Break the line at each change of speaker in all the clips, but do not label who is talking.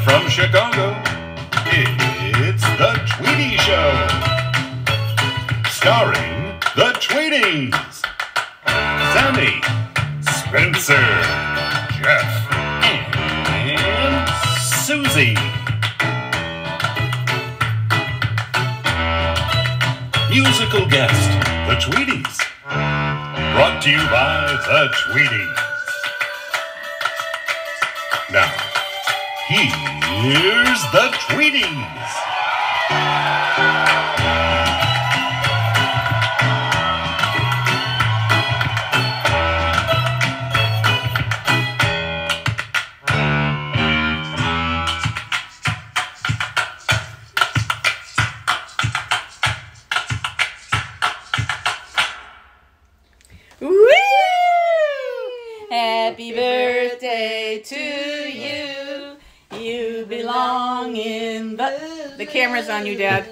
From Chicago, it's The Tweedy Show. Starring the Tweedies. Sammy, Spencer, Jeff, and Susie. Musical guest, the Tweedies. Brought to you by the Tweedies. Now, here's the Tweedies.
Happy birthday to you. You belong in the camera's on you, Dad.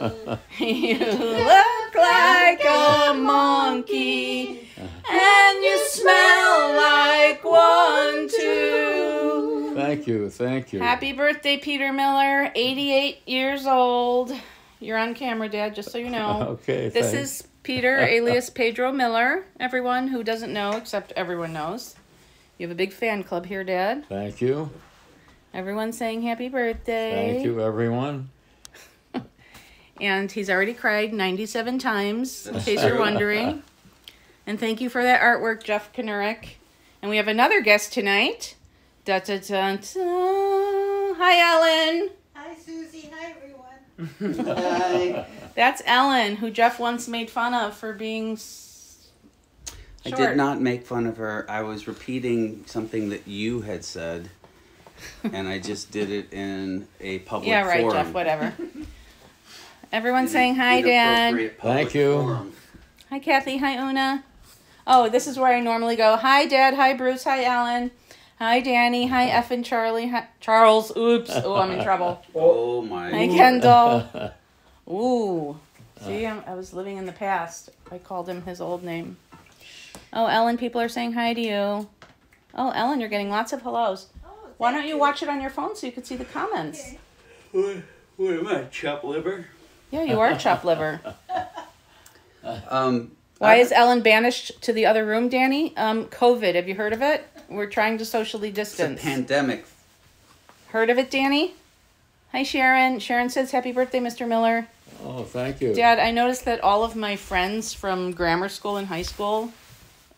You look like a monkey, and you smell like one too.
Thank you, thank you.
Happy birthday, Peter Miller, 88 years old. You're on camera, Dad, just so you know.
Okay,
This
thanks.
is Peter, alias Pedro Miller. Everyone who doesn't know, except everyone knows. You have a big fan club here, Dad.
Thank you.
Everyone's saying happy birthday.
Thank you, everyone.
And he's already cried 97 times, in case you're wondering. And thank you for that artwork, Jeff Knurek. And we have another guest tonight. Da-da-da-da. Hi, Ellen.
Hi, Susie. Hi, everyone.
Hi.
That's Ellen, who Jeff once made fun of for being
I
short.
did not make fun of her. I was repeating something that you had said, and I just did it in a public
Yeah, right,
forum.
Jeff, whatever. Everyone's saying hi,
Inappropriate
Dad.
public
Thank you.
forum.
Hi, Kathy. Hi, Una. Oh, this is where I normally go. Hi, Dad. Hi, Bruce. Hi, Alan. Hi, Danny. Hi, F and Charlie. Hi, Charles. Oops. Oh, I'm in trouble.
Oh my.
Hi, Kendall. Ooh. See, I was living in the past. I called him his old name. Oh, Ellen, people are saying hi to you. Oh, Ellen, you're getting lots of hellos.
Oh,
Why don't you watch it on your phone so you can see the comments?
Okay.
What am I, chop liver?
Yeah, you are chop liver.
Why
Why is Ellen banished to the other room, Danny? COVID. Have you heard of it? We're trying to socially
It's a
distance.
pandemic.
Heard of it, Danny? Hi, Sharon. Sharon says, happy birthday, Mr. Miller.
Oh, thank you.
Dad, I noticed that all of my friends from grammar school and high school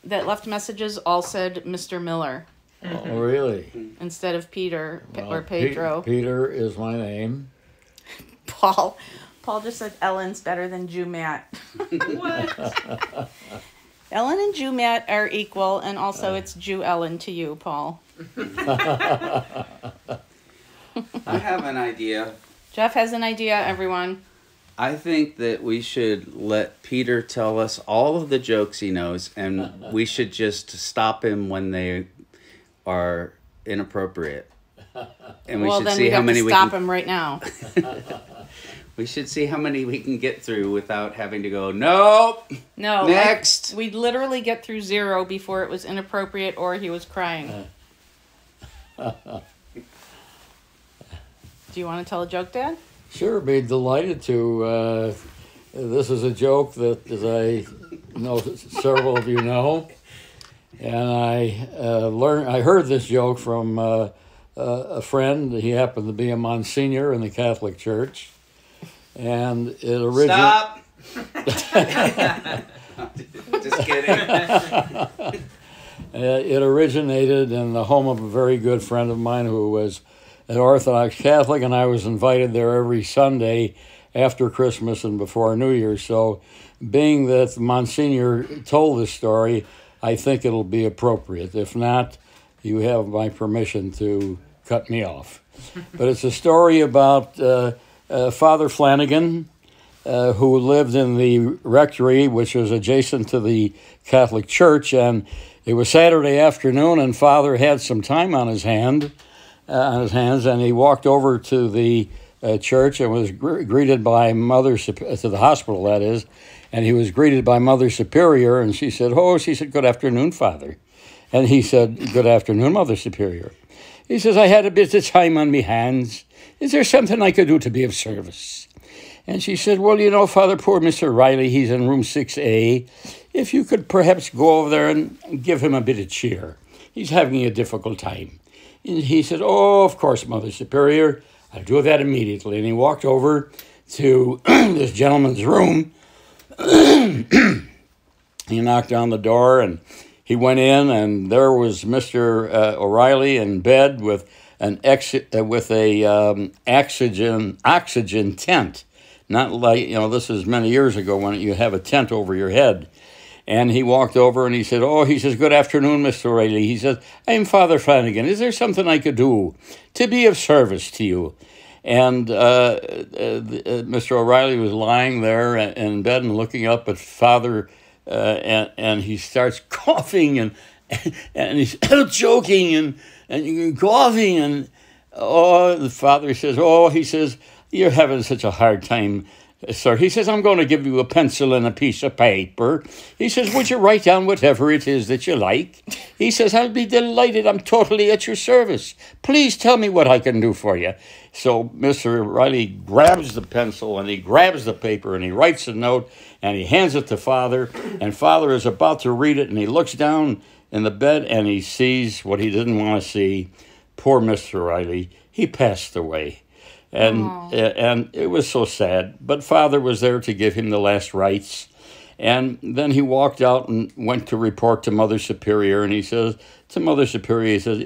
that left messages all said Mr. Miller
Oh, really?
instead of Peter
Well,
or Pedro.
Peter is my name.
Paul just said Ellen's better than Jew Matt.
What?
Ellen and Jew Matt are equal, and also it's Jew Ellen to you, Paul.
I have an idea.
Jeff has an idea, everyone.
I think that we should let Peter tell us all of the jokes he knows, and we should just stop him when they are inappropriate. And we
Well,
should
then
see
we
how
have
many
to
we
stop
can.
him right now.
We should see how many we can get through without having to go. Nope.
No.
Next.
We'd literally get through 0 before it was inappropriate or he was crying. Do you want to tell a joke, Dad?
Sure, be delighted to. This is a joke that, as I know, several of you know, and I heard this joke from a friend. He happened to be a Monsignor in the Catholic Church, and it originated.
Stop. Just kidding.
It originated in the home of a very good friend of mine who was an Orthodox Catholic, and I was invited there every Sunday after Christmas and before New Year. So, being that Monsignor told this story, I think it'll be appropriate. If not, you have my permission to cut me off. But it's a story about Father Flanagan, who lived in the rectory, which was adjacent to the Catholic Church, and it was Saturday afternoon, and Father had some time on his hands, and he walked over to the church and was greeted by Mother to the hospital, that is, and he was greeted by Mother Superior, and she said, "Good afternoon, Father," and he said, "Good afternoon, Mother Superior." He says, "I had a bit of time on me hands." is there something I could do to be of service? And she said, well, you know, Father, poor Mr. Riley, he's in room 6A. If you could perhaps go over there and give him a bit of cheer. He's having a difficult time. And he said, oh, of course, Mother Superior. I'll do that immediately. And he walked over to this gentleman's room. He knocked on the door, and he went in, and there was Mr. O'Reilly in bed with an oxygen tent. Not like, you know, this is many years ago when you have a tent over your head. And he walked over and he said, oh, he says, good afternoon, Mr. O'Reilly. He says, I'm Father Flanagan. Is there something I could do to be of service to you? And Mr. O'Reilly was lying there in bed and looking up at Father, and he starts coughing and he's choking and coughing. And, oh, the Father says, oh, he says, you're having such a hard time, sir. He says, I'm going to give you a pencil and a piece of paper. He says, would you write down whatever it is that you like? He says, I'll be delighted. I'm totally at your service. Please tell me what I can do for you. So Mr. Riley grabs the pencil and he grabs the paper and he writes a note and he hands it to Father. And Father is about to read it and he looks down in the bed and he sees what he didn't want to see. Poor Mr. Riley. He passed away. And it was so sad. But Father was there to give him the last rites. And then he walked out and went to report to Mother Superior. And he says to Mother Superior, he says,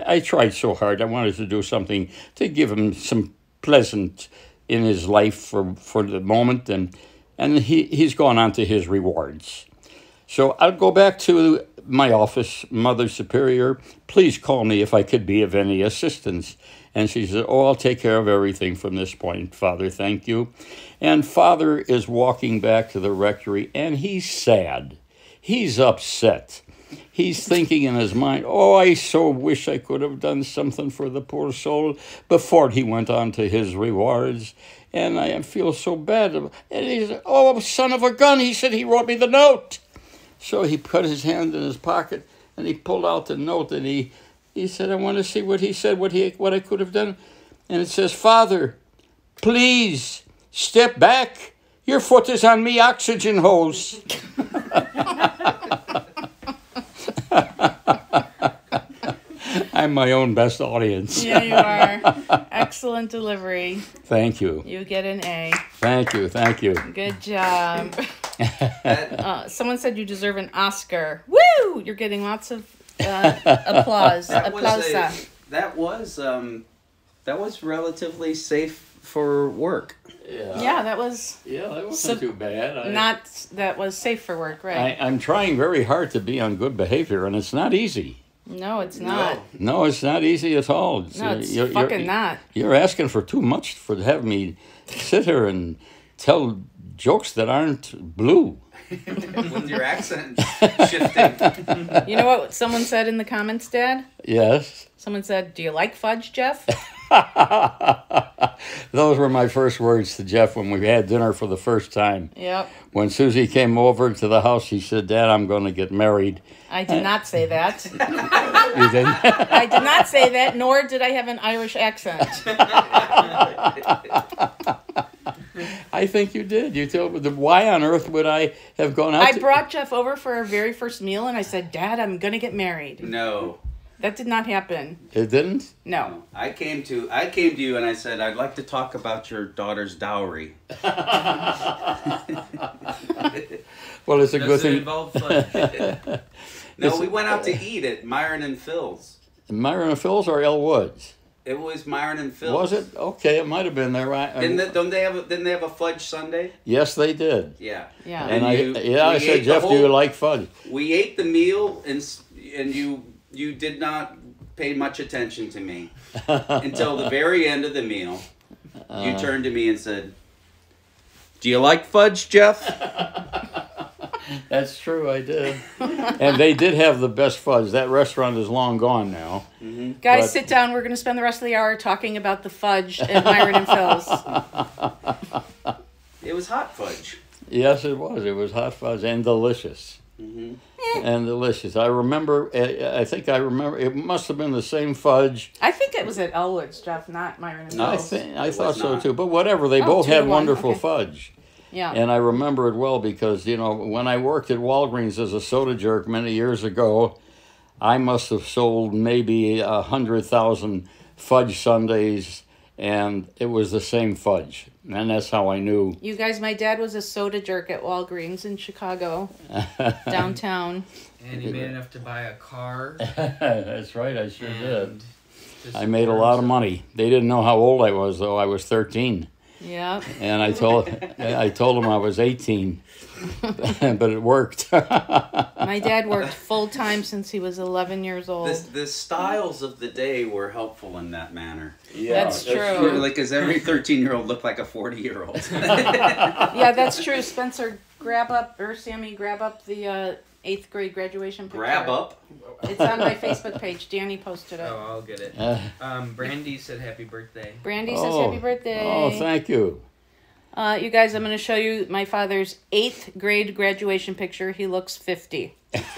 I tried so hard. I wanted to do something to give him some pleasant in his life for the moment. And he's gone on to his rewards. So I'll go back to my office, Mother Superior. Please call me if I could be of any assistance. And she said, oh, I'll take care of everything from this point, Father, thank you. And Father is walking back to the rectory, and he's sad. He's upset. He's thinking in his mind, oh, I so wish I could have done something for the poor soul before he went on to his rewards. And I feel so bad. And he said, oh, son of a gun, he said, he wrote me the note. So he put his hand in his pocket, and he pulled out the note, and he said, I want to see what he said, what I could have done. And it says, Father, please step back. Your foot is on me oxygen hose. I'm my own best audience.
Yeah, you are. Excellent delivery.
Thank you.
You get an A.
Thank you.
Good job. Someone said you deserve an Oscar. Woo! You're getting lots of applause.
That was relatively safe for work.
Yeah, that was.
Yeah, that wasn't too bad.
That was safe for work, right?
I'm trying very hard to be on good behavior, and it's not easy.
No, it's not.
No, it's not easy at all.
It's fucking not.
You're asking for too much for to have me sit here and tell jokes that aren't blue.
With your accent shifting.
You know what someone said in the comments, Dad?
Yes.
Someone said, do you like fudge, Jeff?
Those were my first words to Jeff when we had dinner for the first time.
Yep.
When Susie came over to the house, she said, Dad, I'm going to get married.
I did not say that.
You didn't?
I did not say that, nor did I have an Irish accent.
I think you did. You told me, why on earth would I have gone out?
I brought Jeff over for our very first meal, and I said, Dad, I'm going to get married.
No.
That did not happen.
It didn't?
No.
I came to you and I said, I'd like to talk about your daughter's dowry.
Well, it's a good
Does it
thing.
involve fudge? No, we went out to eat at Myron and Phil's.
Myron and Phil's or El Woods?
It was Myron and Phil's.
Was it? Okay, it might have been there.
Didn't they have a fudge sundae?
Yes, they did.
Yeah.
Yeah.
And I said, Jeff, do you like fudge?
We ate the meal and you did not pay much attention to me until the very end of the meal. You turned to me and said, do you like fudge, Jeff?
That's true, I did. And they did have the best fudge. That restaurant is long gone now.
Mm-hmm.
Guys, sit down. We're going to spend the rest of the hour talking about the fudge at Myron and Phil's.
It was hot fudge.
Yes, it was. It was hot fudge and delicious.
Mm-hmm.
and delicious. I remember, I think I remember, it must have been the same fudge.
I think it was at Elwood's, Jeff, not Myron and Mills.
I thought so
not.
too. But whatever, they
Oh,
both
2 to
had
1,
wonderful
okay.
fudge.
Yeah.
And I remember it well because, you know, when I worked at Walgreens as a soda jerk many years ago, I must have sold maybe 100,000 fudge sundaes, and it was the same fudge. And that's how I knew.
You guys, my dad was a soda jerk at Walgreens in Chicago, downtown.
And he made enough to buy a car.
That's right, I sure did.
and to
I made a
support
lot of
himself.
money. They didn't know how old I was, though. I was 13.
Yeah.
And I told them I was 18. But it worked.
My dad worked full time since he was 11 years old.
The styles of the day were helpful in that manner.
That's true.
Like, because every 13-year-old looked like a 40-year-old.
Yeah, that's true. Spencer, Sammy, grab up the 8th grade graduation picture.
Grab up.
It's on my Facebook page. Danny posted it.
Oh, I'll get it. Brandy said happy birthday.
Brandy says happy birthday.
Oh, thank you.
You guys, I'm going to show you my father's 8th grade graduation picture. He looks 50.
It's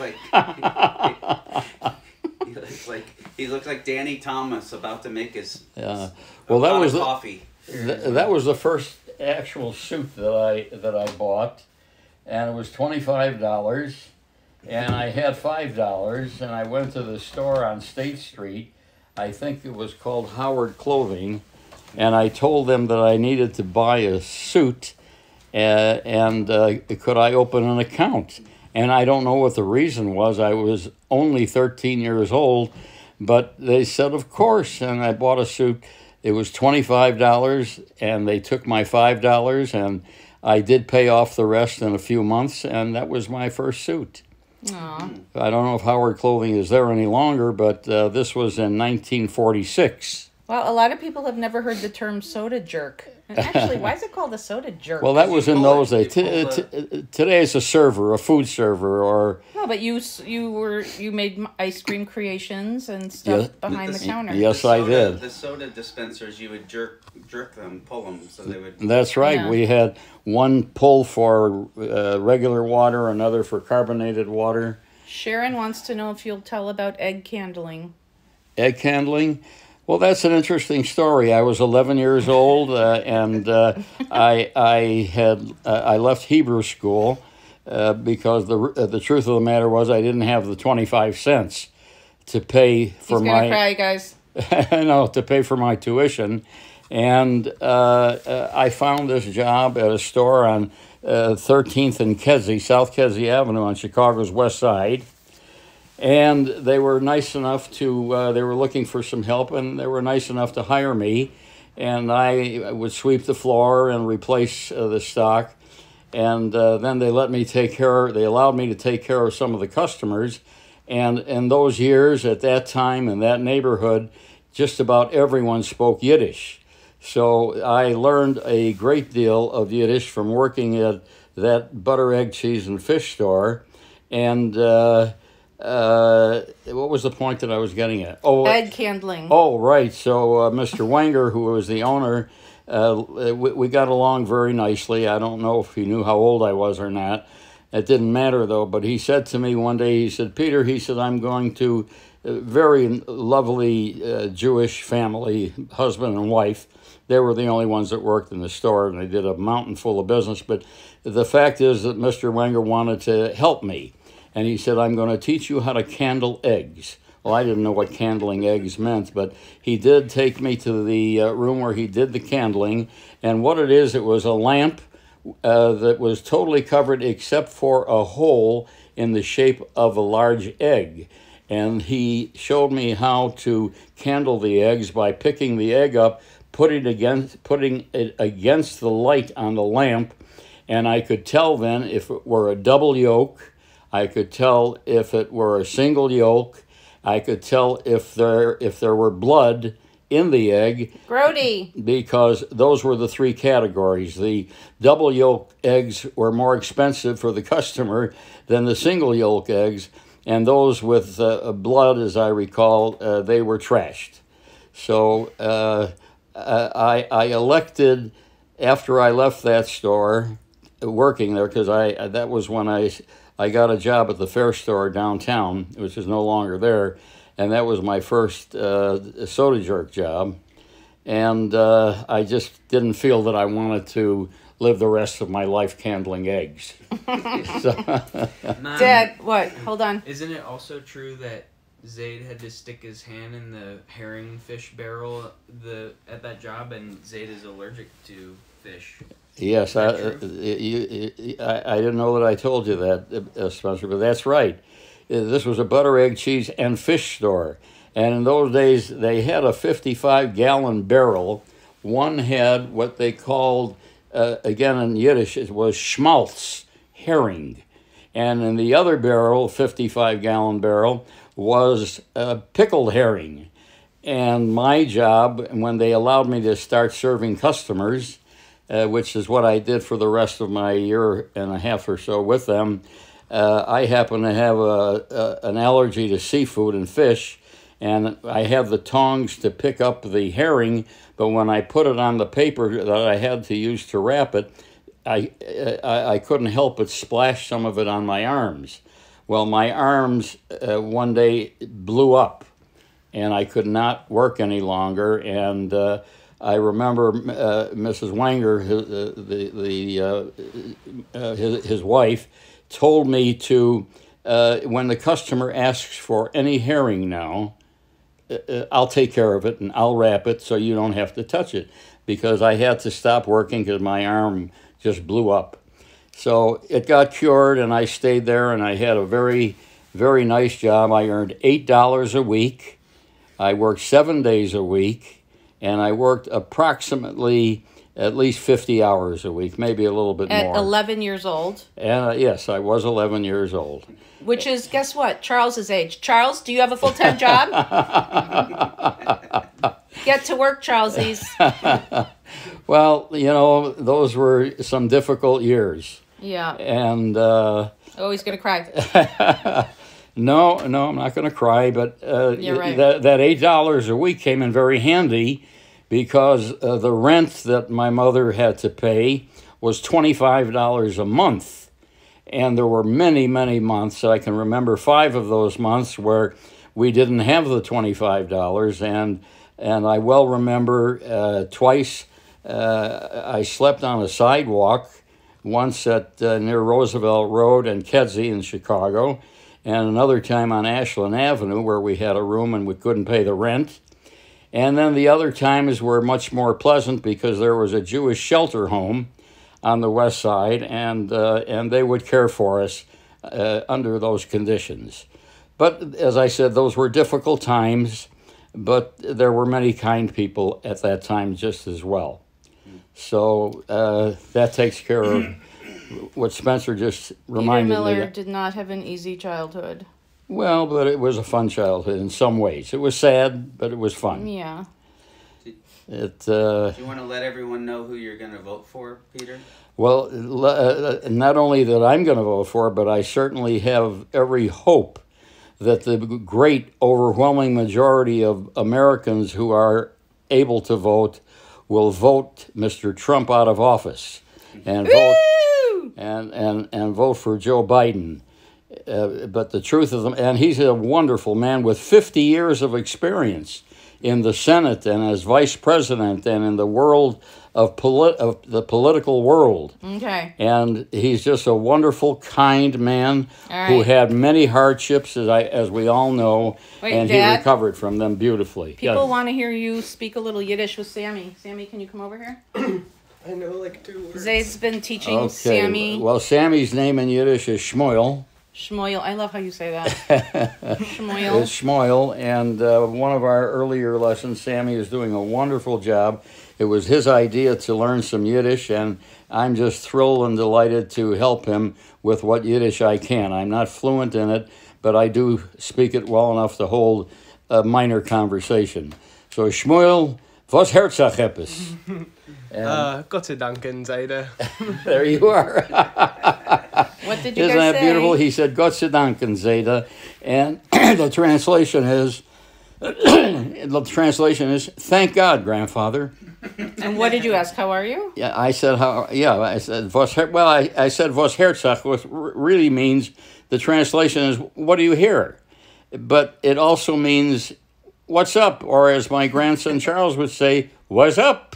like he looks like Danny Thomas about to make his
Well, that was
coffee.
that was the first actual suit that I bought, and it was $25, and I had $5, and I went to the store on State Street. I think it was called Howard Clothing, and I told them that I needed to buy a suit, and could I open an account? And I don't know what the reason was. I was only 13 years old, but they said, of course, and I bought a suit. It was $25, and they took my $5, and I did pay off the rest in a few months, and that was my first suit.
Aw.
I don't know if Howard Clothing is there any longer, but this was in 1946.
Well, a lot of people have never heard the term soda jerk. And actually, why is it called a soda jerk?
Well, that was in
pull
those
it-
days.
you pull
Today it's a server, a food server, or
No, but you made ice cream creations and stuff
Yeah.
behind the counter.
Yes, I did.
The soda dispensers, you would jerk them, pull them, so they would.
That's right.
Yeah.
We had one pull for regular water, another for carbonated water.
Sharon wants to know if you'll tell about egg candling.
Egg candling. Well, that's an interesting story. I was 11 years old, and I left Hebrew school because the truth of the matter was I didn't have the 25 cents to pay for
He's gonna cry, guys.
to pay for my tuition, and I found this job at a store on 13th and Kedzie, South Kedzie Avenue on Chicago's west side. And they were nice enough to, they were looking for some help, and they were nice enough to hire me. And I would sweep the floor and replace the stock. And then they allowed me to take care of some of the customers. And in those years, at that time, in that neighborhood, just about everyone spoke Yiddish. So I learned a great deal of Yiddish from working at that butter, egg, cheese, and fish store. And what was the point that I was getting at? Oh,
Egg candling.
Oh, right. So Mr. Wenger, who was the owner, we got along very nicely. I don't know if he knew how old I was or not. It didn't matter, though. But he said to me one day, he said, Peter, he said, I'm going to a very lovely Jewish family, husband and wife. They were the only ones that worked in the store, and they did a mountain full of business. But the fact is that Mr. Wenger wanted to help me. And he said, I'm going to teach you how to candle eggs. Well, I didn't know what candling eggs meant, but he did take me to the room where he did the candling. And what it is, it was a lamp that was totally covered except for a hole in the shape of a large egg. And he showed me how to candle the eggs by picking the egg up, putting it against the light on the lamp. And I could tell then if it were a double yolk. I could tell if it were a single yolk. I could tell if there were blood in the egg.
Grody.
Because those were the three categories. The double yolk eggs were more expensive for the customer than the single yolk eggs, and those with blood, as I recall, they were trashed. So I elected, after I left that store, working there, because that was when I got a job at the Fair Store downtown, which is no longer there, and that was my first soda jerk job. And I just didn't feel that I wanted to live the rest of my life candling eggs.
Dad, what? Hold on.
Isn't it also true that Zaid had to stick his hand in the herring fish barrel at that job, and Zaid is allergic to fish?
Yes, I didn't know that I told you that, Spencer, but that's right. This was a butter, egg, cheese, and fish store. And in those days, they had a 55-gallon barrel. One had what they called, again in Yiddish, it was schmaltz, herring. And in the other barrel, 55-gallon barrel, was pickled herring. And my job, when they allowed me to start serving customers, which is what I did for the rest of my year and a half or so with them, I happen to have an allergy to seafood and fish, and I have the tongs to pick up the herring, but when I put it on the paper that I had to use to wrap it, I couldn't help but splash some of it on my arms. Well, my arms one day blew up, and I could not work any longer, and I remember Mrs. Wanger, his wife, told me to, when the customer asks for any herring now, I'll take care of it and I'll wrap it so you don't have to touch it, because I had to stop working because my arm just blew up. So it got cured, and I stayed there, and I had a very, very nice job. I earned $8 a week. I worked 7 days a week, and I worked approximately at least 50 hours a week, maybe a little bit more.
At 11 years old?
And yes, I was 11 years old.
Which is, guess what? Charles's age. Charles, do you have a full-time job? Get to work, Charlesies.
Well, you know, those were some difficult years.
Yeah.
And
oh, he's going to cry.
No, I'm not going to cry, but
You're right.
that $8 a week came in very handy, because the rent that my mother had to pay was $25 a month. And there were many, many months, I can remember 5 of those months, where we didn't have the $25. And I well remember twice I slept on a sidewalk, once at near Roosevelt Road and Kedzie in Chicago, and another time on Ashland Avenue, where we had a room and we couldn't pay the rent. And then the other times were much more pleasant, because there was a Jewish shelter home on the west side, and they would care for us under those conditions. But as I said, those were difficult times, but there were many kind people at that time just as well. So that takes care of what Spencer just reminded
Peter Miller
me.
did not have an easy childhood.
Well, but it was a fun childhood in some ways. It was sad, but it was fun.
Yeah.
Do you want to let everyone know who you're going to vote for, Peter?
Well, not only that I'm going to vote for, but I certainly have every hope that the great overwhelming majority of Americans who are able to vote will vote Mr. Trump out of office and vote and vote for Joe Biden. But the truth of them, and he's a wonderful man with 50 years of experience in the Senate and as vice president and in the world of the political world.
Okay.
And he's just a wonderful, kind man who had many hardships, as we all know, and
Dad,
he recovered from them beautifully.
People want to hear you speak a little Yiddish with Sammy. Sammy, can you come over here?
I know like 2 words.
Zayd's been teaching Sammy.
Well, Sammy's name in Yiddish is Shmuel.
Shmoyl. I love how you say that. Shmoyl.
It's Shmuel, and one of our earlier lessons, Sammy is doing a wonderful job. It was his idea to learn some Yiddish, and I'm just thrilled and delighted to help him with what Yiddish I can. I'm not fluent in it, but I do speak it well enough to hold a minor conversation. So, Shmuel, was herzach etwas?
Gott sei Dank, Seide.
There you are.
What did you
Isn't
guys
that
say?
beautiful? He said, Gott sei Dank, Zeta. And the translation is, thank God, grandfather.
And what did you ask? How are you?
Yeah, I said how. Yeah, I said I said was Herzog, which really means the translation is what do you hear, but it also means what's up, or as my grandson Charles would say, what's up.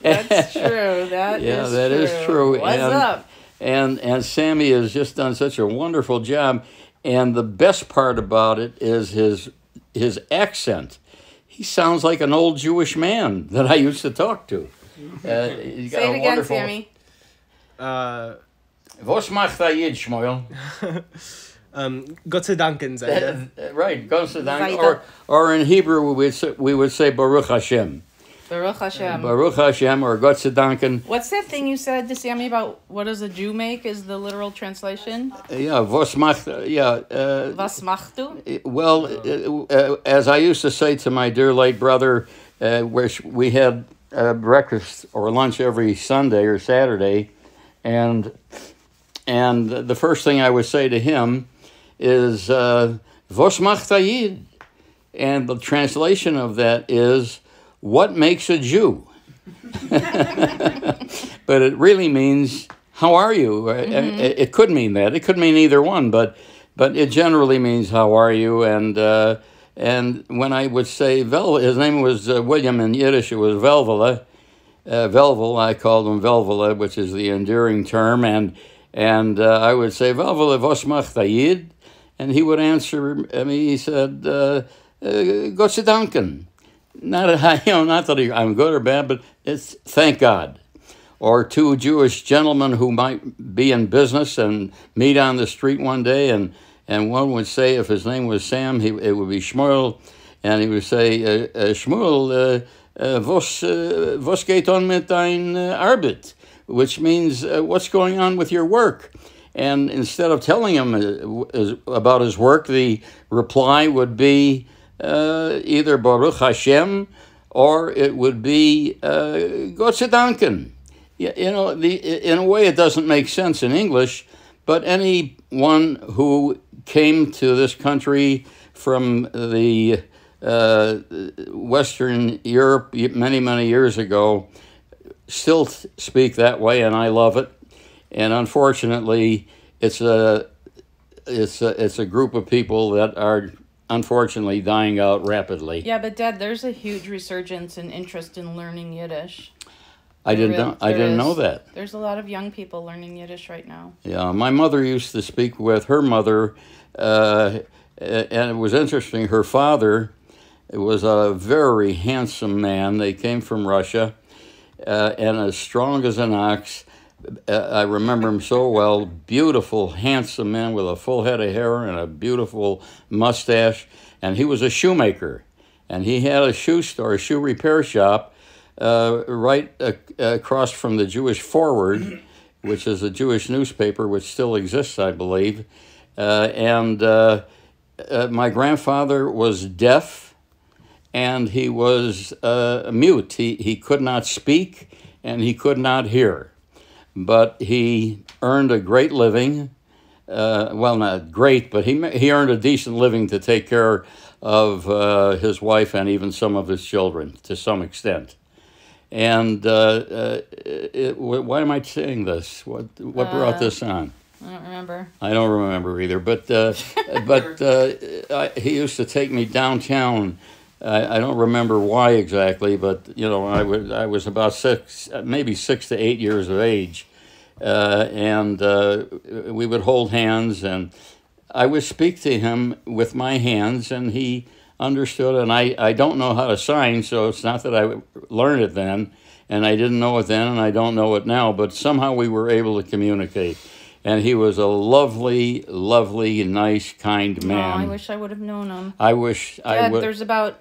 That's true. That is true. What's up?
And Sammy has just done such a wonderful job, and the best part about it is his accent. He sounds like an old Jewish man that I used to talk to.
Say it again, Sammy.
Was macht der Yid, Shmuel?
Gott sei Danken, Seide.
Right, Gott sei Dank. Or in Hebrew we would say Baruch Hashem.
Baruch Hashem.
Baruch Hashem, or Gott sei Danken.
What's that thing you said to Sammy about what does a Jew make? Is the literal translation?
Yeah, was macht? Yeah.
Was machst du?
Well, as I used to say to my dear late brother, which we had breakfast or lunch every Sunday or Saturday, and the first thing I would say to him is "Was macht der Yid?" And the translation of that is "What makes a Jew?" But it really means "How are you?" Mm-hmm. It could mean that. It could mean either one, but it generally means "How are you?" And when I would say his name was William in Yiddish, it was Velvele. Velvel, I called him Velvele, which is the endearing term, and I would say Velvele, was macht der Yid? And he would answer me. He said, Gott sei Danken. Not that I'm good or bad, but it's thank God. Or two Jewish gentlemen who might be in business and meet on the street one day, and one would say, if his name was Sam, it would be Shmuel, and he would say, Shmuel, was geht on mit dein Arbeit? Which means, what's going on with your work? And instead of telling him about his work, the reply would be either Baruch Hashem, or it would be Gott sei Danken. In a way, it doesn't make sense in English, but anyone who came to this country from the Western Europe many, many years ago still speak that way, and I love it. And unfortunately, it's a group of people that are unfortunately dying out rapidly.
Yeah, but Dad, there's a huge resurgence in interest in learning Yiddish.
I didn't know that.
There's a lot of young people learning Yiddish right now.
Yeah, my mother used to speak with her mother, and it was interesting. Her father was a very handsome man. They came from Russia, and as strong as an ox. I remember him so well. Beautiful, handsome man with a full head of hair and a beautiful mustache. And he was a shoemaker. And he had a shoe store, a shoe repair shop, right across from the Jewish Forward, which is a Jewish newspaper which still exists, I believe. My grandfather was deaf, and he was mute. He could not speak, and he could not hear. But he earned a great living. Well, not great, but he earned a decent living to take care of his wife and even some of his children to some extent. And why am I saying this? What brought this on?
I don't remember.
I don't remember either. But he used to take me downtown. I don't remember why exactly, but I was about 6 to 8 years of age, and we would hold hands, and I would speak to him with my hands, and he understood. And I don't know how to sign, so it's not that I learned it then, and I didn't know it then, and I don't know it now. But somehow we were able to communicate. And he was a lovely, lovely, nice, kind man.
Oh, I wish I would have known him.
I wish I would.
There's about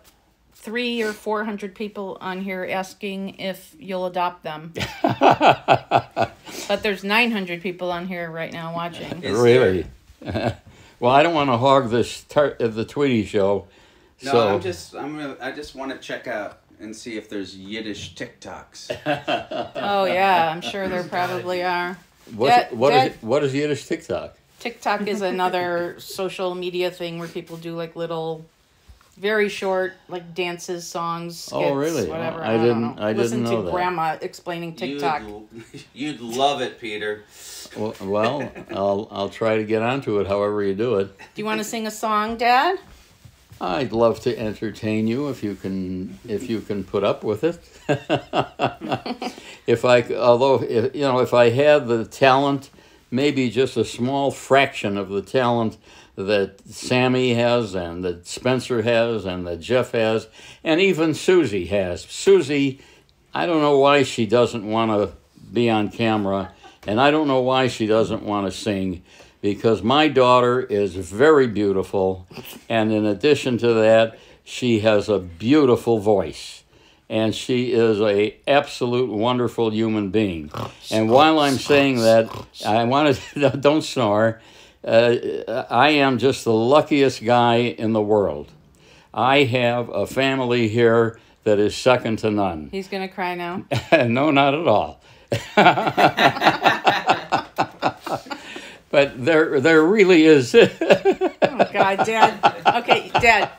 300 or 400 people on here asking if you'll adopt them. But there's 900 people on here right now watching.
Really? Well, I don't want to hog the Tweedy show.
No,
so.
I just want to check out and see if there's Yiddish TikToks.
Oh yeah, I'm sure there probably are.
What is Yiddish TikTok?
TikTok is another social media thing where people do like little very short, like dances, songs, skits,
Oh, really?
whatever.
I
don't
didn't-
know.
I didn't
Listen
know
to
that.
Grandma explaining TikTok.
You'd love it, Peter.
Well, I'll try to get onto it however you do it.
Do you want to sing a song, Dad?
I'd love to entertain you if you can put up with it. if I had the talent, maybe just a small fraction of the talent that Sammy has and that Spencer has and that Jeff has and even Susie has. Susie, I don't know why she doesn't want to be on camera, and I don't know why she doesn't want to sing, because my daughter is very beautiful, and in addition to that, she has a beautiful voice, and she is a absolute wonderful human being. And while I'm saying that, I want to don't snore. I am just the luckiest guy in the world. I have a family here that is second to none.
He's going to cry now.
No, not at all. But there really is.
Oh, God, Dad. Okay, Dad,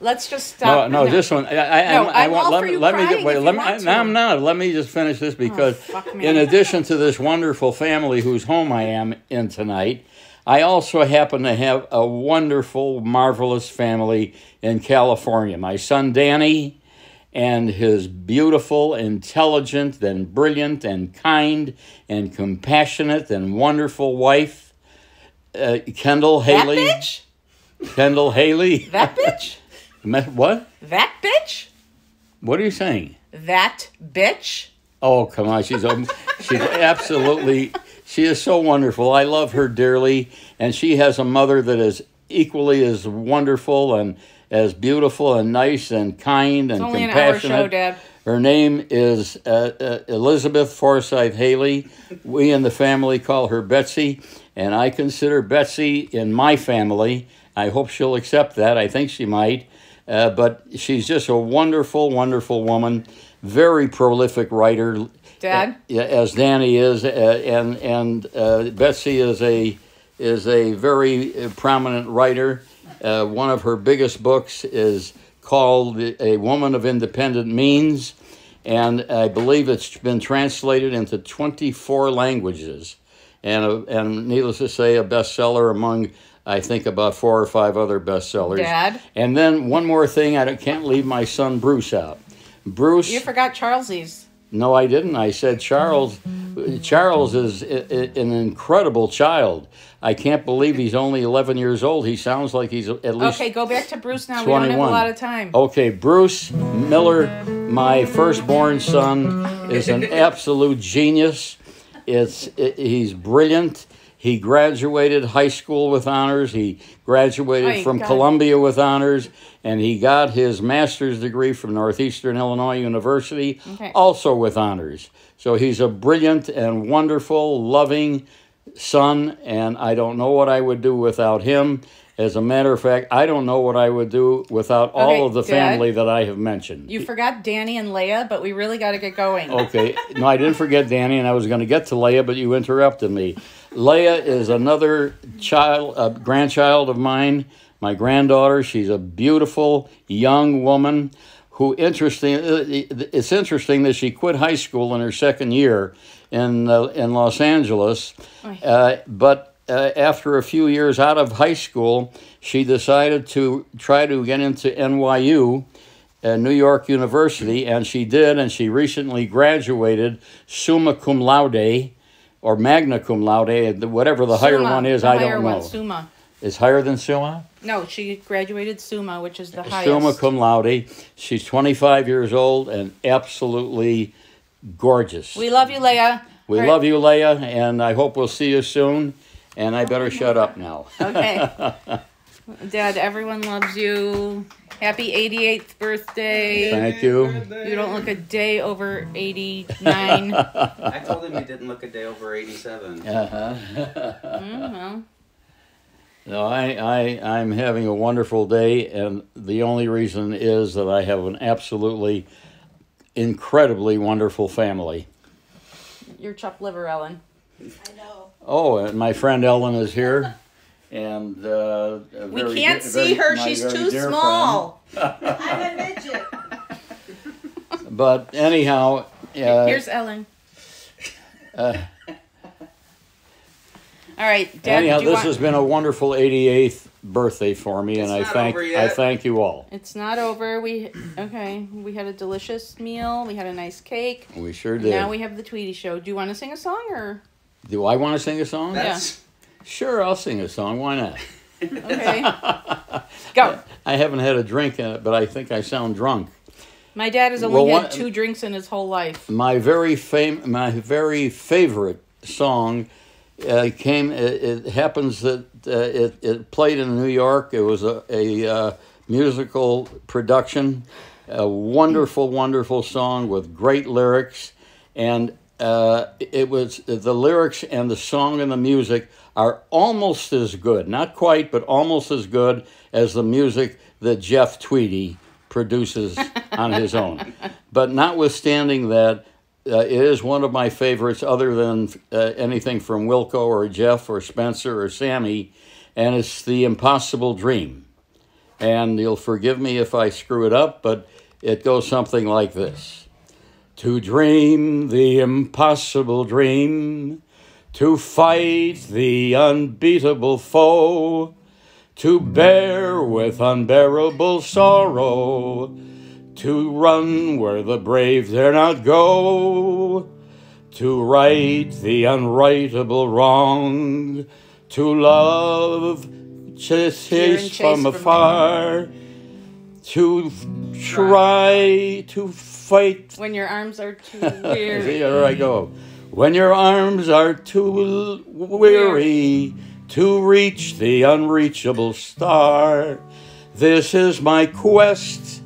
let's just stop.
No, this one. I want.
all for you
Let me
crying
get. Wait.
if
Let
you
me.
want to.
No, I'm not. Let me just finish this because,
fuck me.
in addition to this wonderful family whose home I am in tonight, I also happen to have a wonderful, marvelous family in California. My son Danny and his beautiful, intelligent, and brilliant, and kind, and compassionate, and wonderful wife, Kendall Haley.
That bitch?
Kendall Haley.
That bitch?
What?
That bitch?
What are you saying?
That bitch?
Oh, come on. She's absolutely, she is so wonderful. I love her dearly. And she has a mother that is equally as wonderful and as beautiful and nice and kind and
It's only
compassionate.
an hour show, Dad.
Her name is Elizabeth Forsythe Haley. We in the family call her Betsy, and I consider Betsy in my family. I hope she'll accept that. I think she might. But she's just a wonderful, wonderful woman, very prolific writer.
Dad?
As Danny is, and Betsy is a very prominent writer. One of her biggest books is called A Woman of Independent Means, and I believe it's been translated into 24 languages, and needless to say, a bestseller among, I think, about 4 or 5 other bestsellers.
Dad?
And then one more thing, I can't leave my son Bruce out. Bruce...
You forgot Charles's.
No, I didn't. I said Charles. Charles is an incredible child. I can't believe he's only 11 years old. He sounds like he's at least
Okay, go back to Bruce now.
21.
We don't have a lot of time.
Okay, Bruce Miller, my firstborn son, is an absolute genius. He's brilliant. He graduated high school with honors. He graduated from Columbia with honors. And he got his master's degree from Northeastern Illinois University, also with honors. So he's a brilliant and wonderful, loving son, and I don't know what I would do without him. As a matter of fact, I don't know what I would do without all of the family that I have mentioned.
You forgot Danny and Leia, but we really got to get going.
Okay. No, I didn't forget Danny, and I was going to get to Leia, but you interrupted me. Leia is another grandchild of mine, my granddaughter. She's a beautiful young woman who, it's interesting that she quit high school in her second year in Los Angeles, but after a few years out of high school, she decided to try to get into NYU, New York University, and she did, and she recently graduated summa cum laude, or magna cum laude, whatever the higher one is, I don't know.
Summa.
It's higher than summa?
No, she graduated summa, which is the highest.
Summa cum laude. She's 25 years old and absolutely gorgeous.
We love you, Leia.
We love you, Leia, and I hope we'll see you soon. And I better shut up now.
Okay. Dad, everyone loves you. Happy 88th birthday.
Thank you.
You don't look a day over 89.
I told him he didn't look a day over 87.
Well.
No, I'm having a wonderful day, and the only reason is that I have an absolutely incredibly wonderful family.
You're chopped liver, Ellen.
I know.
Oh, and my friend Ellen is here, and
We can't see her. She's too small.
I'm a midget.
But anyhow,
Here's Ellen. All right, Dad.
anyhow,
do you
this
want...
has been a wonderful 88th birthday for me, and
It's
I
not over
I
yet.
thank you all.
It's not over. We had a delicious meal. We had a nice cake.
We sure
And
did.
now we have the Tweedy show. Do you want to sing a song or?
Do I want to sing a song?
That's
Sure, I'll sing a song. Why not?
Okay. Go.
I haven't had a drink in it, but I think I sound drunk.
My dad has only had 2 drinks in his whole life.
My very favorite song it happens that it played in New York. It was a musical production, a wonderful song with great lyrics, and it was the lyrics and the song and the music are almost as good, not quite, but almost as good as the music that Jeff Tweedy produces on his own. But notwithstanding that, it is one of my favorites other than anything from Wilco or Jeff or Spencer or Sammy, and it's The Impossible Dream. And you'll forgive me if I screw it up, but it goes something like this. To dream the impossible dream, to fight the unbeatable foe, to bear with unbearable sorrow, to run where the brave dare not go, to right the unrightable wrong, to love, chase from afar, to try to fight.
When your arms are too weary.
Here I go. When your arms are too weary to reach the unreachable star, this is my quest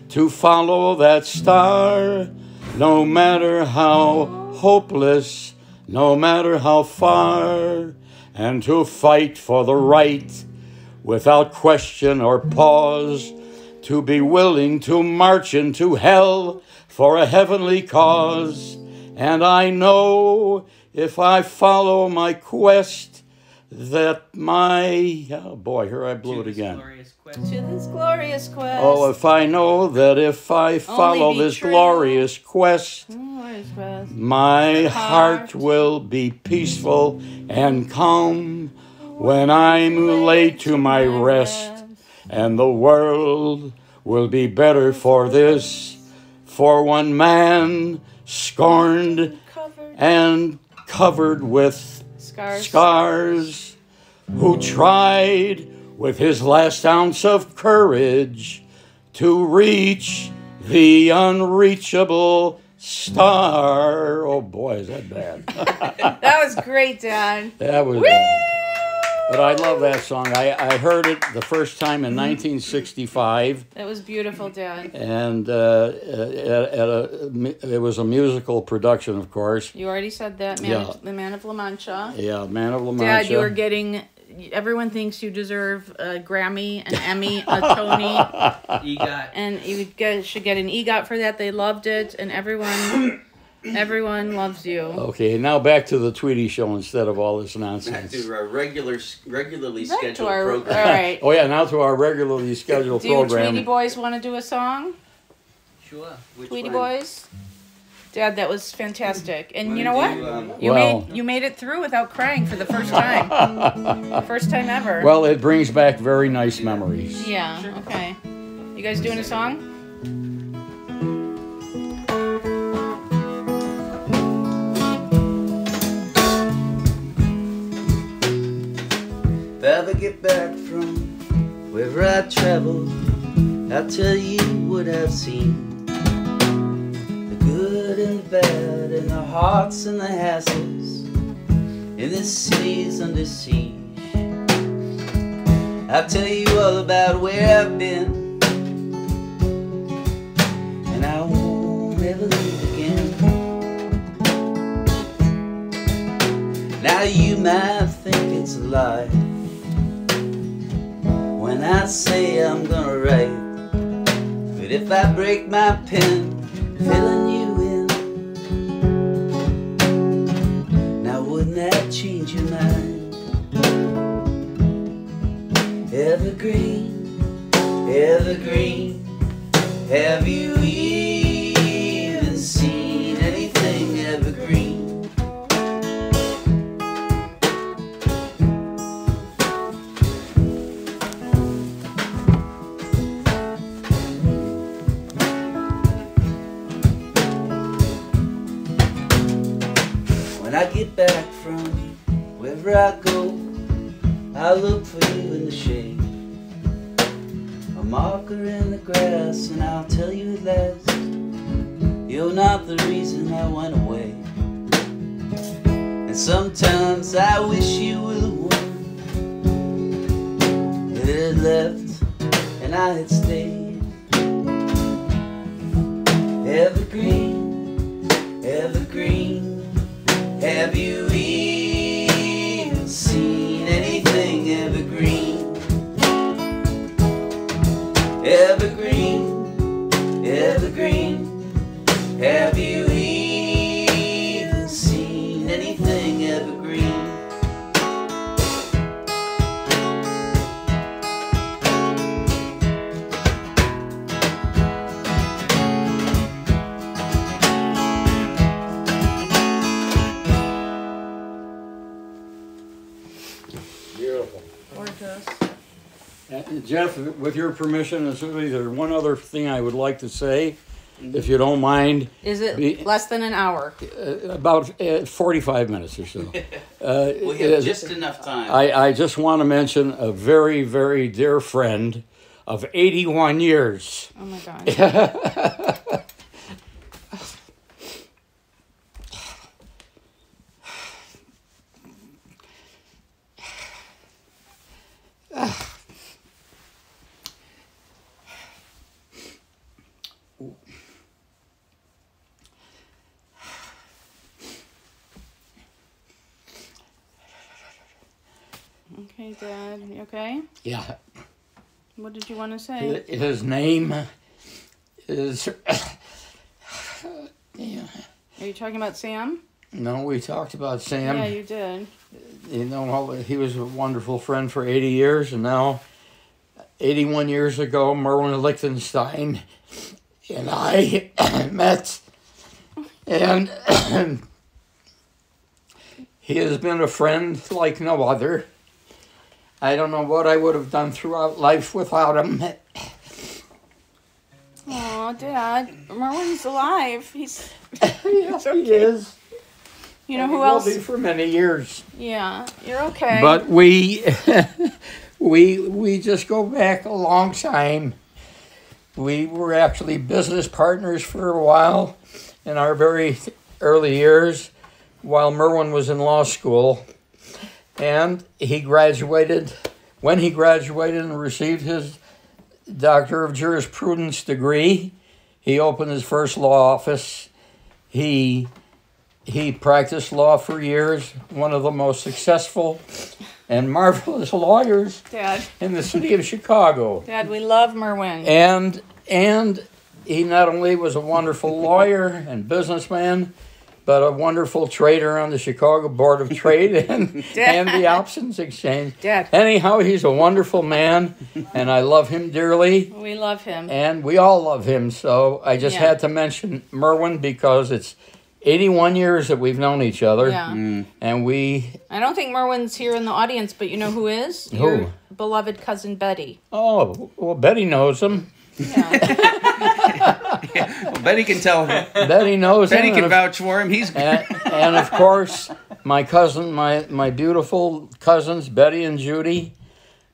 to follow that star, no matter how hopeless, no matter how far, and to fight for the right without question or pause, to be willing to march into hell for a heavenly cause. And I know if I follow my quest that my... Oh boy, here I blew it again.
To this glorious quest.
Oh, if I know that if I follow
be
this
true.
glorious quest,
Glorious quest.
my heart will be peaceful and calm when I'm laid to my rest, and the world will be better for this, for one man scorned and covered with scars, who tried with his last ounce of courage to reach the unreachable star. Oh boy, is that bad.
That was great, Dad.
That was bad. But I love that song. I heard it the first time in 1965.
That was beautiful, Dad.
And it was a musical production, of course.
You already said that, the Man of La Mancha.
Yeah, Man of La Mancha.
Dad, you are getting... Everyone thinks you deserve a Grammy, an Emmy, a Tony.
EGOT.
And you guys should get an EGOT for that. They loved it, and everyone loves you.
Okay, now back to the Tweedy show instead of all this nonsense.
Back to our regularly
Back
scheduled
to our,
program.
all right.
Oh yeah, now to our regularly scheduled
Do you
program.
Tweedy boys want to do a song?
Sure. Which
Tweedy
one?
boys? Dad, that was fantastic. And
Wanna
you know what?
do,
You made it through without crying for the first time. First time ever.
Well, it brings back very nice memories.
Yeah, okay. You guys doing a song?
If I ever get back from wherever I traveled, I'll tell you what I've seen. The good and the bad, and the hearts and the hassles in this city's under siege. I'll tell you all about where I've been, and I won't ever leave again. Now you might think it's a lie when I say I'm gonna write, but if I break my pen filling you in, now wouldn't that change your mind? Evergreen, evergreen, have you even seen anything evergreen? When I get back from wherever I go, I look for you in the shade, a marker in the grass, and I'll tell you at last, you're not the reason I went away. And sometimes I wish you were the one that had left and I had stayed. Evergreen, evergreen, have you even seen anything evergreen? Evergreen, evergreen, have you even seen anything evergreen?
Beautiful.
Gorgeous.
Jeff, with your permission, there's one other thing I would like to say, if you don't mind.
Is it less than an hour?
About 45 minutes or so.
We have just enough time.
I just want to mention a very, very dear friend of 81 years.
Oh my God. Okay, Dad. You okay?
Yeah.
What did you want to say?
His name is... yeah.
Are you talking about Sam?
No, we talked about Sam.
Yeah, you did.
You know, he was a wonderful friend for 80 years, and now, 81 years ago, Merwin Lichtenstein and I met, and he has been a friend like no other. I don't know what I would have done throughout life without him.
Oh, Dad. Merwin's alive. He's...
Yes, he is.
You know
And
who
he
else?
will be for many years.
Yeah, you're okay.
But we just go back a long time. We were actually business partners for a while in our very early years while Merwin was in law school. And he graduated, when he graduated and received his Doctor of Jurisprudence degree, he opened his first law office. He practiced law for years, one of the most successful and marvelous lawyers
Dad.
in the city of Chicago.
Dad, we love Merwin.
And he not only was a wonderful lawyer and businessman, but a wonderful trader on the Chicago Board of Trade and the Options Exchange.
Dad.
Anyhow, he's a wonderful man, and I love him dearly,
We love him.
and we all love him. So I just had to mention Merwin because it's 81 years that we've known each other,
Yeah.
and we...
I don't think Merwin's here in the audience, but you know who is?
Who?
Your beloved cousin Betty.
Oh, well, Betty knows him.
Yeah.
Well, Betty can tell him.
Betty knows
Betty
him.
can
and-
vouch for him. He's
and of course, my cousin, my beautiful cousins, Betty and Judy.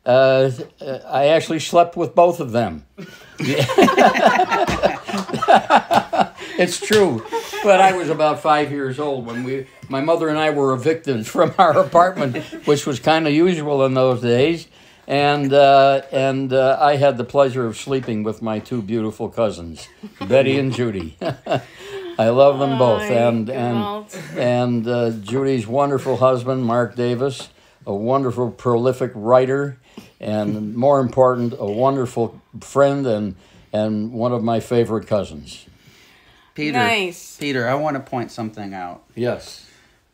I actually slept with both of them. It's true, but I was about 5 years old when my mother and I were evicted from our apartment, which was kind of usual in those days. And I had the pleasure of sleeping with my two beautiful cousins, Betty and Judy. I love them both, and Judy's wonderful husband, Mark Davis, a wonderful, prolific writer, and more important, a wonderful friend and one of my favorite cousins.
Peter.
Nice.
Peter, I want to point something out.
Yes.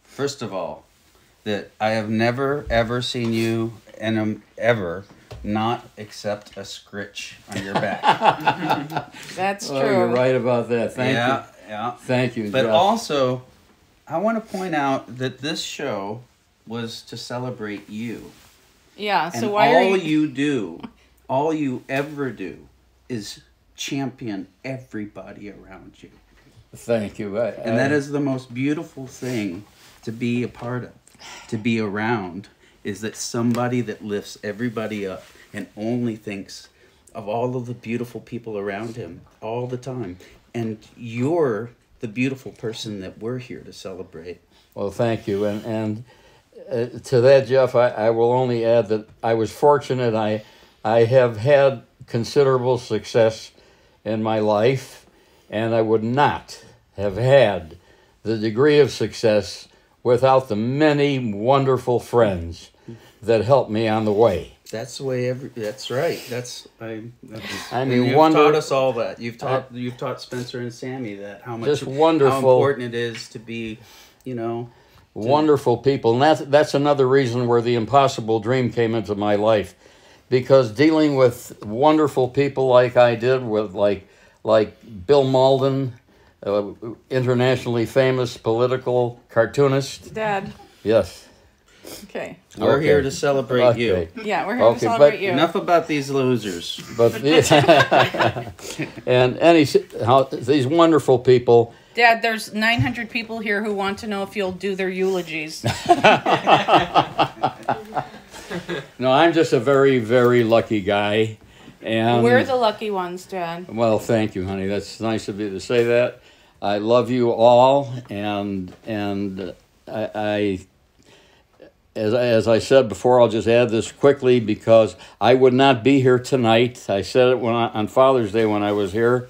First of all, that I have never ever seen you ever not accept a scritch on your back.
That's true.
Oh, you're right about that. Thank you.
Yeah.
Thank you,
But
Jeff.
also, I want to point out that this show was to celebrate you.
Yeah, so
And
why are
all
you...
you do, all you ever do, is champion everybody around you.
Thank you.
And that is the most beautiful thing to be a part of, to be around, is that somebody that lifts everybody up and only thinks of all of the beautiful people around him all the time. And you're the beautiful person that we're here to celebrate.
Well, thank you. And to that, Jeff, I will only add that I was fortunate. I have had considerable success in my life, and I would not have had the degree of success without the many wonderful friends that helped me on the way.
That's the way that's right.
I mean,
and you've taught us all that. You've taught Spencer and Sammy that how much
just wonderful,
how important it is to be,
wonderful people. And that's another reason where the impossible dream came into my life, because dealing with wonderful people like I did, with like Bill Malden, internationally famous political cartoonist.
Dad.
Yes.
Okay.
We're here to celebrate you.
Yeah, we're here to celebrate you.
Enough about these losers.
But these wonderful people.
Dad, there's 900 people here who want to know if you'll do their eulogies.
No, I'm just a very, very lucky guy. And
we're the lucky ones, Dad.
Well, thank you, honey. That's nice of you to say that. I love you all, and I as I said before, I'll just add this quickly because I would not be here tonight. I said it on Father's Day when I was here,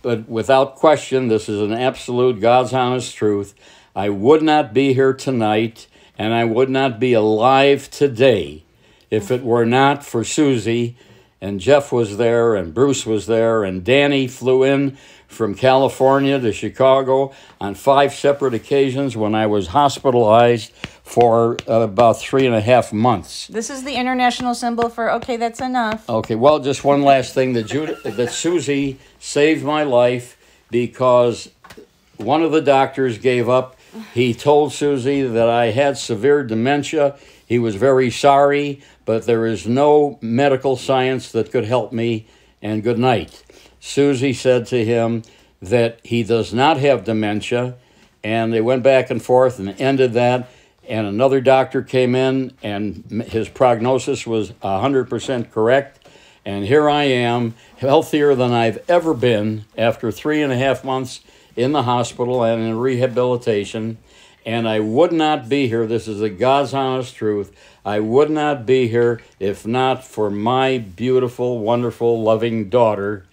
but without question, this is an absolute God's honest truth. I would not be here tonight, and I would not be alive today if it were not for Susie. And Jeff was there, and Bruce was there, and Danny flew in from California to Chicago on 5 separate occasions when I was hospitalized for about 3.5 months.
This is the international symbol for, okay, that's enough.
Okay, well, just one last thing. That Susie saved my life because one of the doctors gave up. He told Susie that I had severe dementia. He was very sorry, but there is no medical science that could help me, and good night. Susie said to him that he does not have dementia, and they went back and forth and ended that, and another doctor came in, and his prognosis was 100% correct, and here I am, healthier than I've ever been after 3.5 months in the hospital and in rehabilitation. And I would not be here, this is the God's honest truth, I would not be here if not for my beautiful, wonderful, loving daughter,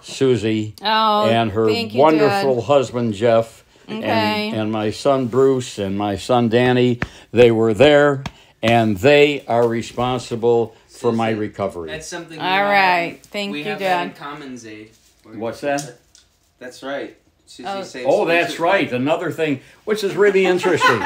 Susie, and her wonderful husband, Jeff, and my son, Bruce, and my son, Danny. They were there, and they are responsible for my recovery.
That's something.
All right. Thank you,
have
Dad.
that in common, Zaid.
What's that?
That's right. Susie saves
Oh, that's right. Another thing, which is really interesting.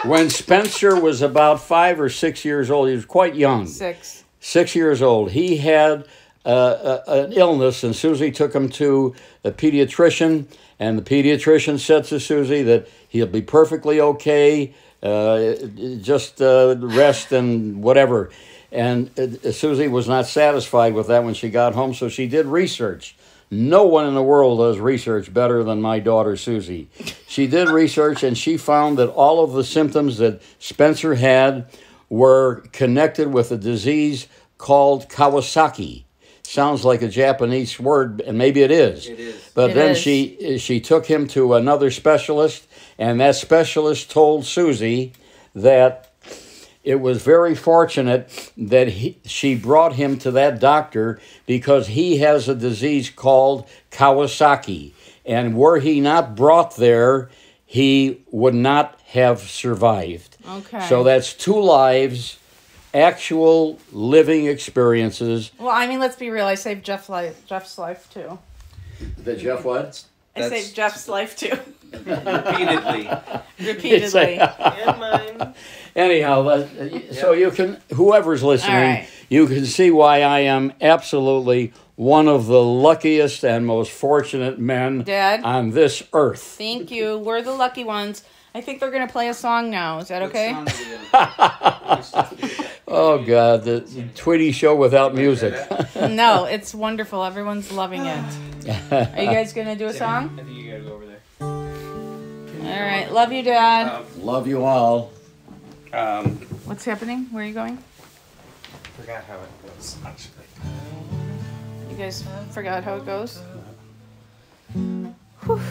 When Spencer was about 5 or 6 years old, he was quite young.
6.
6 years old. He had an illness, and Susie took him to a pediatrician, and the pediatrician said to Susie that he'll be perfectly okay, just rest and whatever. And Susie was not satisfied with that when she got home, so she did research. No one in the world does research better than my daughter, Susie. She did research, and she found that all of the symptoms that Spencer had were connected with a disease called Kawasaki. Sounds like a Japanese word, and maybe it is.
It is.
But then she took him to another specialist, and that specialist told Susie that it was very fortunate that she brought him to that doctor because he has a disease called Kawasaki. And were he not brought there, he would not have survived.
Okay.
So that's 2 lives, actual living experiences.
Well, I mean, let's be real. I saved Jeff's life too.
The Jeff what?
I saved Jeff's life too.
Repeatedly.
Repeatedly.
And mine.
Anyhow, so you can, whoever's listening,
All right.
you can see why I am absolutely one of the luckiest and most fortunate men
Dad?
on this earth.
Thank you. We're the lucky ones. I think they're going to play a song now. Is that okay?
Oh, God, the Tweedy show without music.
No, it's wonderful. Everyone's loving it. Are you guys going to do a song?
I think you gotta go over there.
All right. Love you, Dad.
Love you all.
What's happening? Where are you going?
Forgot how it goes, actually.
You guys forgot how it goes? Whew.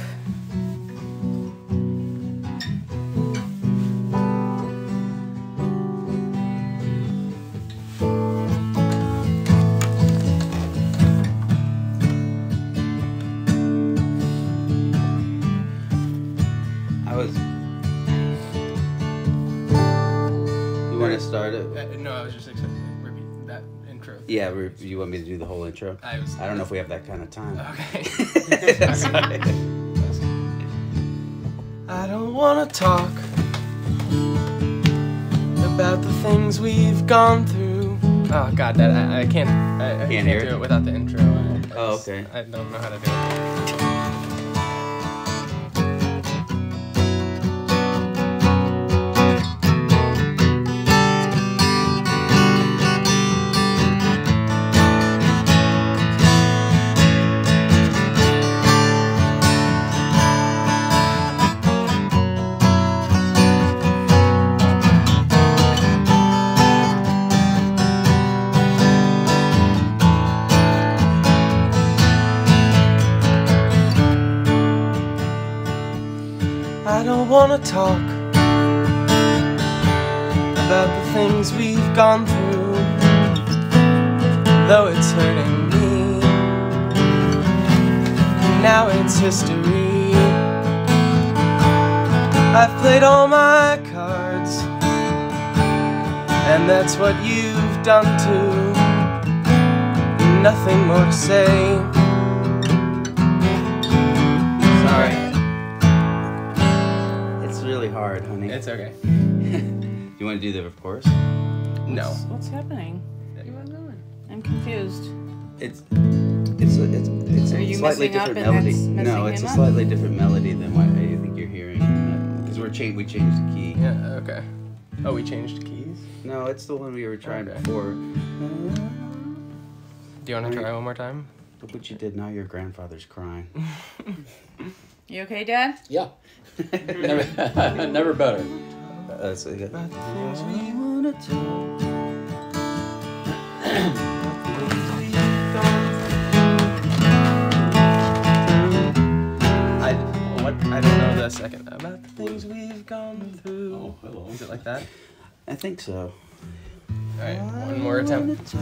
You want to start it?
No, I was just expecting to repeat that intro.
Yeah, you want me to do the whole intro? I don't know if we have that kind of time.
Okay.
Sorry.
I don't want to talk about the things we've gone through.
Oh God, that I can't. I can't
hear
do
it?
it without the intro.
Oh, okay.
I don't know how to do it.
I don't want to talk about the things we've gone through, though it's hurting me. Now it's history. I've played all my cards, and that's what you've done too. Nothing more to say.
Sorry. It's really hard, honey.
It's okay.
You want to do the chorus?
No.
What's happening? I'm confused.
It's
Are
a
you
slightly
messing up
different
and
melody.
that's messing
No, it's
him
a
up?
slightly different melody than what I think you're hearing. Because we changed the key.
Yeah. Okay. Oh, we changed keys.
No, it's the one we were trying
Okay.
before.
Do you want to try one more time?
Look what you did now. Your grandfather's crying.
You okay, Dad?
Yeah. Never better.
So you got-
I don't know the second. About the things we've gone through.
Oh, hello.
Is it like that?
I think so.
Alright, one more attempt.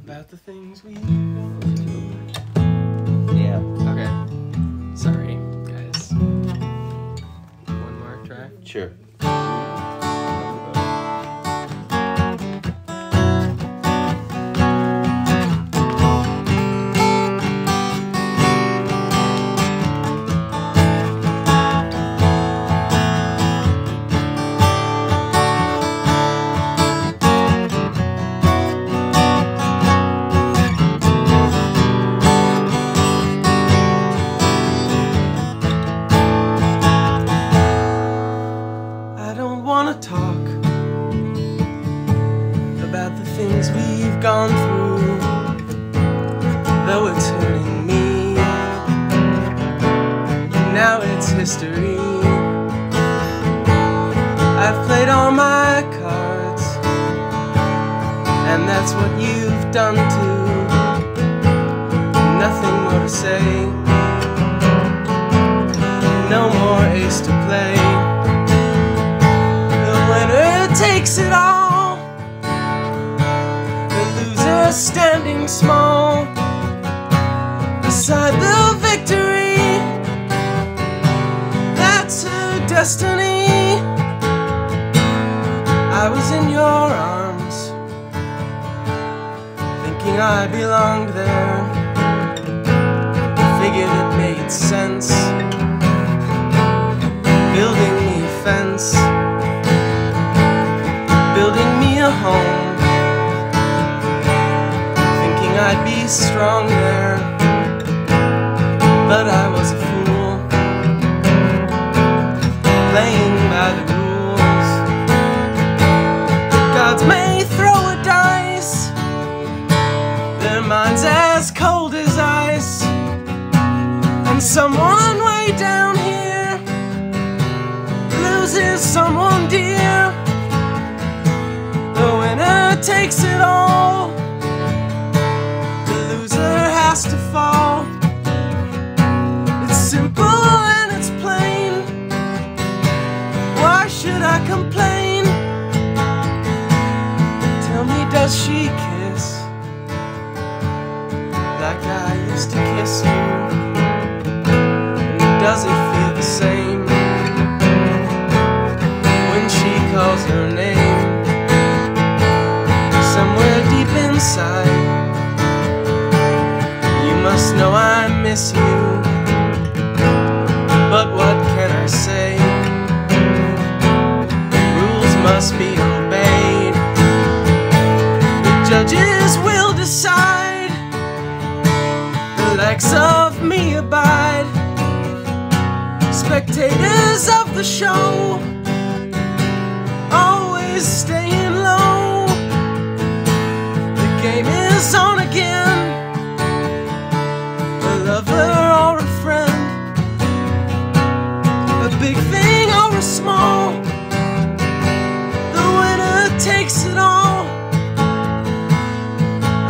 About the things we've gone
Yeah.
Okay. Sorry, guys. One more try.
Sure.
I don't want to talk about the things we've gone through, though it's hurting me. Now it's history. I've played all my cards, and that's what you've done too. Nothing more to say. No more ace to play. Takes it all. The loser standing small beside the victory. That's her destiny. I was in your arms, thinking I belonged there. Figured it made sense, building me a fence, building me a home. I'd be strong there, but I was a fool, playing by the rules. The gods may throw a dice, their minds as cold as ice, and someone way down here loses someone dear. The winner takes it all, the loser has to fall. It's simple and it's plain, why should I complain? Tell me, does she kiss like I used to kiss you? And does it feel the same when she calls her name? Somewhere deep inside, you must know I miss you. But what can I say? Rules must be obeyed. The judges will decide. The likes of me abide. Spectators of the show, always staying low. The game is on again. A lover or a friend, a big thing or a small, the winner takes it all.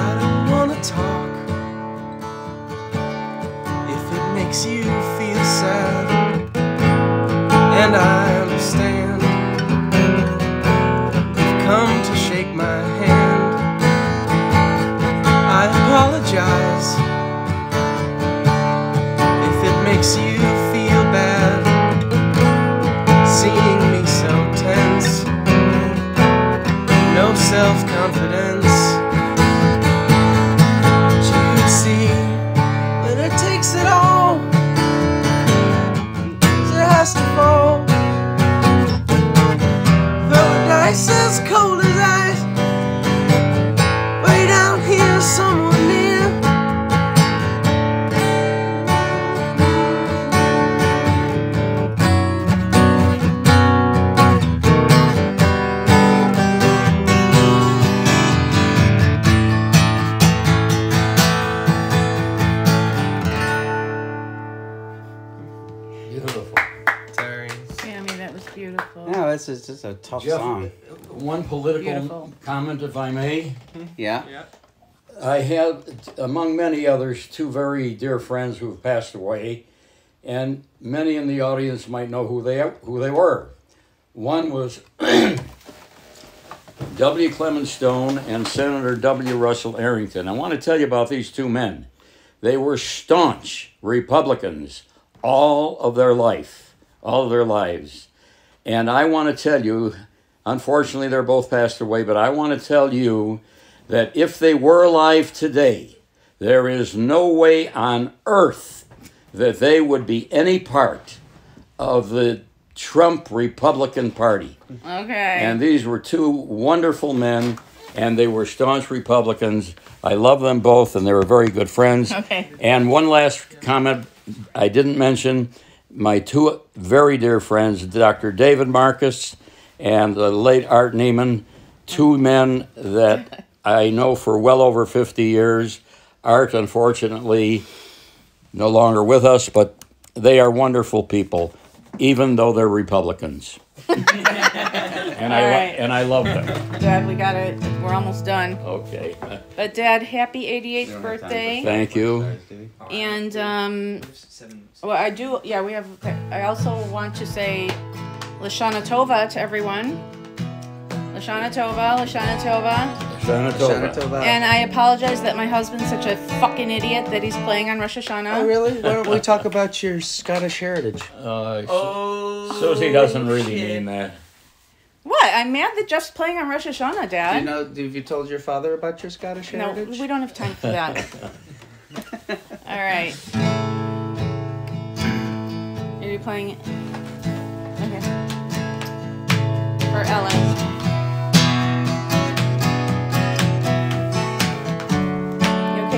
I don't wanna talk if it makes you feel sad, and I understand. You've come to shake my hand. I apologize if it makes you feel bad, seeing me so tense, no self-confidence. But you see, when it takes it all, it has to fall. Throw a dice as cold as ice, way down here somewhere near.
Beautiful.
Sorry.
Sammy, that was beautiful.
No, this is just a tough
Jeff,
song.
one political
Beautiful.
comment, if I may.
Yeah.
I had, among many others, two very dear friends who've passed away, and many in the audience might know who they were. One was W. Clement Stone and Senator W. Russell Arrington. I want to tell you about these two men. They were staunch Republicans all of their lives. And I want to tell you, unfortunately they're both passed away, but I want to tell you that if they were alive today, there is no way on earth that they would be any part of the Trump Republican Party.
Okay.
And these were two wonderful men, and they were staunch Republicans. I love them both, and they were very good friends.
Okay.
And one last comment I didn't mention, my two very dear friends, Dr. David Marcus and the late Art Neiman, two men that I know for well over 50 years. Art, unfortunately, no longer with us, but they are wonderful people, even though they're Republicans. And I love them.
Dad, we got it. We're almost done.
Okay.
But Dad, happy 88th birthday.
Thank you.
And well, I do. Yeah, we have. I also want to say, Lashana Tova to everyone. Lashana Tova, Lashana Tova.
Shana Tova.
Tova.
And I apologize that my husband's such a fucking idiot that he's playing on Rosh Hashanah.
Oh, really? Why don't we talk about your Scottish heritage?
Susie doesn't really mean that.
What? I'm mad that Jeff's playing on Rosh Hashanah, Dad.
Do you know? Have you told your father about your Scottish
No,
heritage?
we don't have time for that. All right. Are you playing it? Okay. For Ellen. You okay,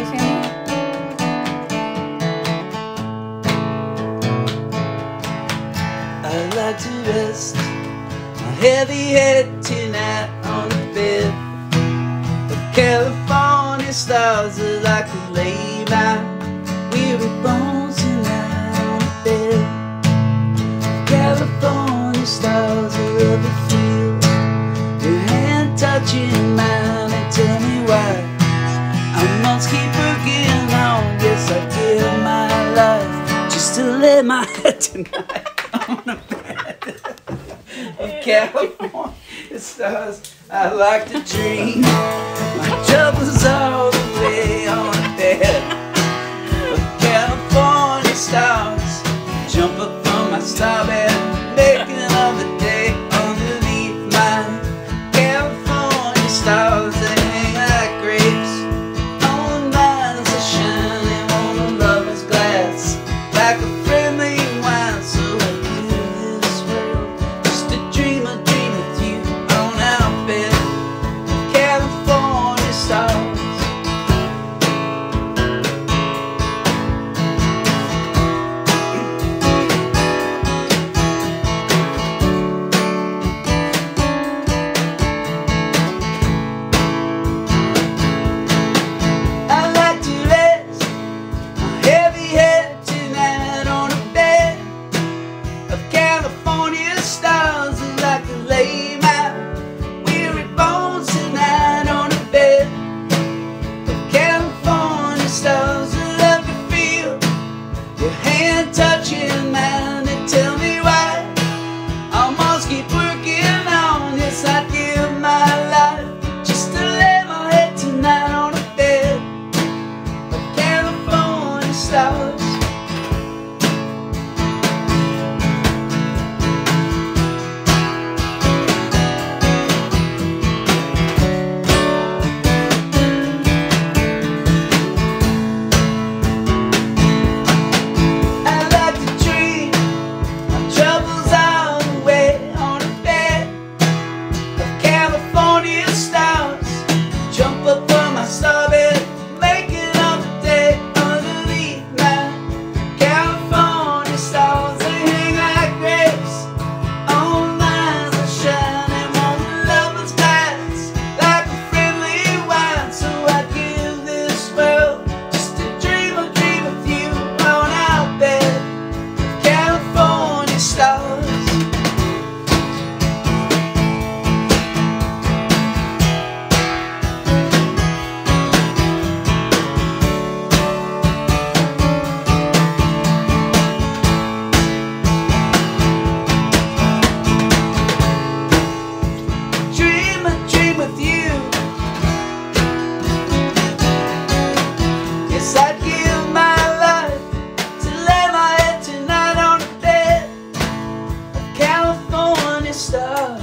heavy head tonight on the bed. The California stars are like a lay my weary bones tonight on the bed. California stars are of the field. Your hand touching mine and tell me why I must keep working on. Yes, I give my life just to lay my head tonight on the bed. California stars, I like to dream. My troubles all the way on the bed. But California stars jump up from my star bed, making of the day underneath my California stars. They hang like grapes on lines of shining on a lover's glass, like a friendly wine. So I give this world just a dream with you on our bed. California stars. I like to rest my heavy head tonight on a bed of California stars, and like to lay my weary bones tonight on a bed of California stars. I love to feel your hand touching mine and tell me why I must keep working on. Yes, I give my life just to lay my head tonight on a bed of California stars. I like to dream my troubles all away on a bed of California stars. Jump up on my star bed, making of the day underneath my California stars. They hang like grapes on lines of shining on the lover's glass, like a friendly wine. So I give this world just a dream with you on our bed of California stars. Dream with you. Yes, I'd give my life to lay my head tonight on the bed of California stars.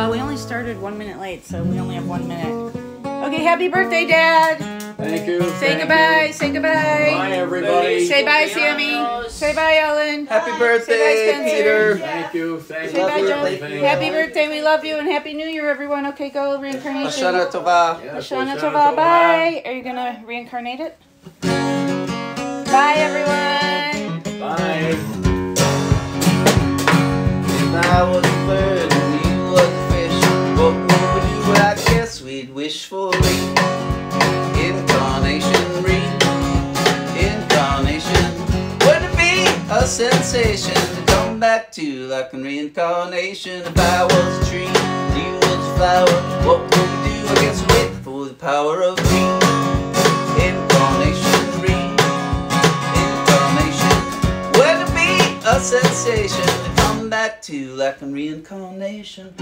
We only started 1 minute late, so we only have 1 minute. Okay, happy birthday, Dad.
Thank you.
Say
thank
goodbye.
you.
Say goodbye.
Bye, everybody.
Say bye, Sammy. Say bye, Ellen.
Happy
Say
birthday,
bye, Spencer.
Peter.
Thank you. Thank
Say
you.
bye,
for
Joe.
everything.
Happy birthday. We love you, and happy New Year, everyone. Okay, go reincarnation.
Hoshana Tova.
Yes,
Hoshana
Hoshana
Tova.
Tova.
Bye. Are you gonna reincarnate it? Bye, everyone.
Bye.
If I was a bird and you was a fish, what would we do? I guess we'd wish for reincarnation, reincarnation. Would it be a sensation to come back to like a reincarnation? If I was a tree and you was a flower, what would we do? I guess wait for the power of reincarnation, reincarnation. Would it be a sensation to come back to like a reincarnation?